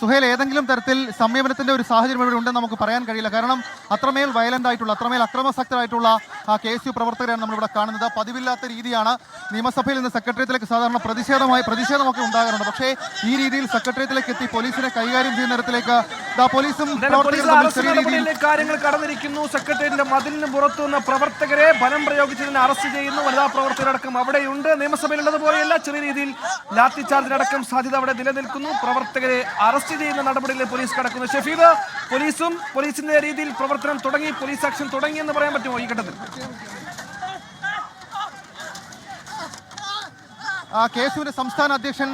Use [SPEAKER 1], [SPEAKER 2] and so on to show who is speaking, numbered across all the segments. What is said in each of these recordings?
[SPEAKER 1] സുഹേൽ, ഏതെങ്കിലും തരത്തിൽ സംയമനത്തിന്റെ ഒരു സാഹചര്യം ഇവിടെ ഉണ്ടെന്ന് നമുക്ക് പറയാൻ കഴിയില്ല. കാരണം അത്രമേൽ വയലന്റ് ആയിട്ടുള്ള, അത്രമേൽ അക്രമാസക്തരായിട്ടുള്ള KSU പ്രവർത്തകരാണ് നമ്മളിവിടെ കാണുന്നത്. പതിവില്ലാത്ത രീതിയാണ്. നിയമസഭയിൽ നിന്ന് സെക്രട്ടേറിയറ്റിലേക്ക് സാധാരണ പ്രതിഷേധമൊക്കെ ഉണ്ടാകാറുണ്ട്. പക്ഷേ ഈ രീതിയിൽ സെക്രട്ടേറിയറ്റിലേക്ക് എത്തി പോലീസിനെ കൈകാര്യം ചെയ്യുന്ന തരത്തിലേക്ക് പോലീസും
[SPEAKER 2] കാര്യങ്ങൾ കടന്നിരിക്കുന്നു. സെക്രട്ടേറിയറ്റിന്റെ മതിലിന് പുറത്തുനിന്ന് പ്രവർത്തകരെ ബലം പ്രയോഗിച്ചതിന് അറസ്റ്റ് ചെയ്യുന്നു. വനിതാ പ്രവർത്തകരടക്കം അവിടെയുണ്ട്. നിയമസഭയിലുള്ളതുപോലെയല്ല, ചെറിയ രീതിയിൽ ലാത്തി ചാർജിനടക്കം സാധ്യത അവിടെ നിലനിൽക്കുന്നു. പ്രവർത്തകരെ അറസ്റ്റ് ചെയ്യുന്ന നടപടിയിൽ പോലീസ് കടക്കുന്നു. ഷഫീദ്, പോലീസിന്റെ രീതിയിൽ പ്രവർത്തനം തുടങ്ങി, പോലീസ് ആക്ഷൻ തുടങ്ങി എന്ന് പറയാൻ പറ്റുമോ ഈ ഘട്ടത്തിൽ?
[SPEAKER 1] KSUവിന്റെ സംസ്ഥാന അധ്യക്ഷൻ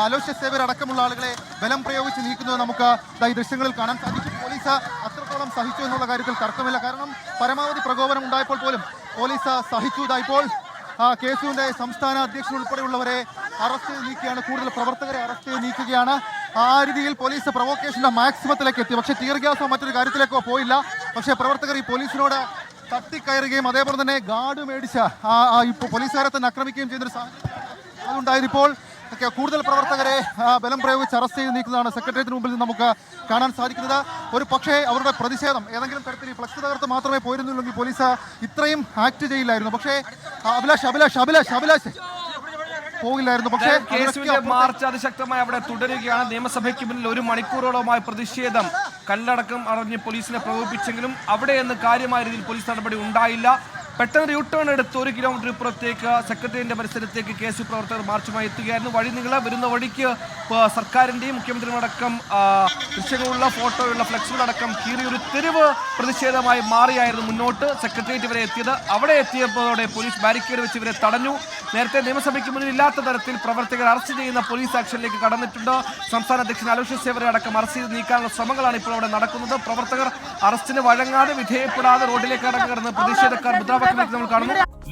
[SPEAKER 1] അലോഷ്യസ് സേവ്യർ അടക്കമുള്ള ആളുകളെ ബലം പ്രയോഗിച്ച് നീക്കുന്നത് നമുക്ക് ഈ ദൃശ്യങ്ങളിൽ കാണാൻ സാധിക്കും. പോലീസ് അത്രത്തോളം സഹിച്ചു എന്നുള്ള കാര്യത്തിൽ തർക്കമില്ല. കാരണം പരമാവധി പ്രകോപനം ഉണ്ടായപ്പോൾ പോലും പോലീസ് സഹിച്ചു. ഇപ്പോൾ KSUവിന്റെ സംസ്ഥാന അധ്യക്ഷൻ ഉൾപ്പെടെയുള്ളവരെ അറസ്റ്റ് ചെയ്ത് നീക്കുകയാണ്. കൂടുതൽ പ്രവർത്തകരെ അറസ്റ്റ് ചെയ്ത് നീക്കുകയാണ്. ആ രീതിയിൽ പോലീസ് പ്രൊവോക്കേഷന്റെ മാക്സിമത്തിലേക്ക് എത്തി. പക്ഷേ ടിയർ ഗ്യാസോ മറ്റൊരു കാര്യത്തിലേക്കോ പോയില്ല. പക്ഷേ പ്രവർത്തകർ ഈ പോലീസിനോട് തട്ടിക്കയറുകയും അതേപോലെ തന്നെ ഗാർഡ് മേടിച്ച ഇപ്പോൾ പോലീസുകാരെ തന്നെ ആക്രമിക്കുകയും ചെയ്യുന്നൊരു സാഹചര്യം അതുണ്ടായത്. ഇപ്പോൾ കൂടുതൽ പ്രവർത്തകരെ ബലം പ്രയോഗിച്ച് അറസ്റ്റ് ചെയ്ത് നീക്കുന്നതാണ് സെക്രട്ടേറിയറ്റിന് മുമ്പിൽ നിന്ന് നമുക്ക് കാണാൻ സാധിക്കുന്നത്. ഒരു പക്ഷേ അവരുടെ പ്രതിഷേധം ഏതെങ്കിലും തരത്തിൽ ഈ ഫ്ലക്സ് തകർത്ത് മാത്രമേ പോയിരുന്നുള്ളെങ്കിൽ പോലീസ് ഇത്രയും ആക്ട് ചെയ്യില്ലായിരുന്നു. പക്ഷേ അഭിലാഷ് പോകില്ലായിരുന്നു. പക്ഷേ
[SPEAKER 2] മാർച്ച് അതിശക്തമായി അവിടെ തുടരുകയാണ്. നിയമസഭയ്ക്ക് മുന്നിൽ 1 മണിക്കൂറോളമായ പ്രതിഷേധം കല്ലടക്കം അറിഞ്ഞ് പോലീസിനെ പ്രകോപിപ്പിച്ചെങ്കിലും അവിടെ നിന്ന് കാര്യമായ രീതിയിൽ പോലീസ് നടപടി ഉണ്ടായില്ല. പെട്ടെന്ന് യൂട്ടേൺ എടുത്ത് 1 കിലോമീറ്റർ ഇപ്പുറത്തേക്ക് സെക്രട്ടേറിയറ്റിന്റെ പരിസരത്തേക്ക് KSU പ്രവർത്തകർ മാർച്ചുമായി എത്തുകയായിരുന്നു. വഴി നീളെ വരുന്ന വഴിക്ക് സർക്കാരിന്റെയും മുഖ്യമന്ത്രിയുമടക്കം ദൃശ്യങ്ങളുള്ള ഫോട്ടോയുള്ള ഫ്ലെക്സുകളടക്കം കീറിയൊരു തെരുവ് പ്രതിഷേധമായി മാറിയായിരുന്നു മുന്നോട്ട് സെക്രട്ടേറിയറ്റ് വരെ എത്തിയത്. അവിടെ എത്തിയപ്പോഴോടെ പോലീസ് ബാരിക്കേഡ് വെച്ച് ഇവരെ തടഞ്ഞു. നേരത്തെ നിയമസഭയ്ക്ക് മുന്നിൽ ഇല്ലാത്ത തരത്തിൽ പ്രവർത്തകർ അറസ്റ്റ് ചെയ്യുന്ന പോലീസ് ആക്ഷനിലേക്ക് കടന്നിട്ടുണ്ട്. സംസ്ഥാന അധ്യക്ഷൻ അലോഷ്യസ് സേവ്യറെ അടക്കം അറസ്റ്റ് ചെയ്ത് നീക്കാനുള്ള ശ്രമങ്ങളാണ് ഇപ്പോൾ അവിടെ നടക്കുന്നത്. പ്രവർത്തകർ അറസ്റ്റിന് വഴങ്ങാതെ വിധേയപ്പെടാതെ റോഡിലേക്ക് കടന്ന് പ്രതിഷേധക്കാർ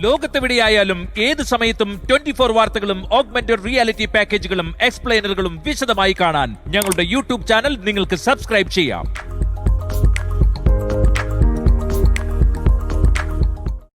[SPEAKER 3] ലോകത്തെവിടെയായാലും ഏത് സമയത്തും 24 വാർത്തകളും ഓഗ്മെന്റഡ് റിയാലിറ്റി പാക്കേജുകളും എക്സ്പ്ലെയിനറുകളും വിശദമായി കാണാൻ ഞങ്ങളുടെ YouTube ചാനൽ നിങ്ങൾക്ക് സബ്സ്ക്രൈബ് ചെയ്യാം.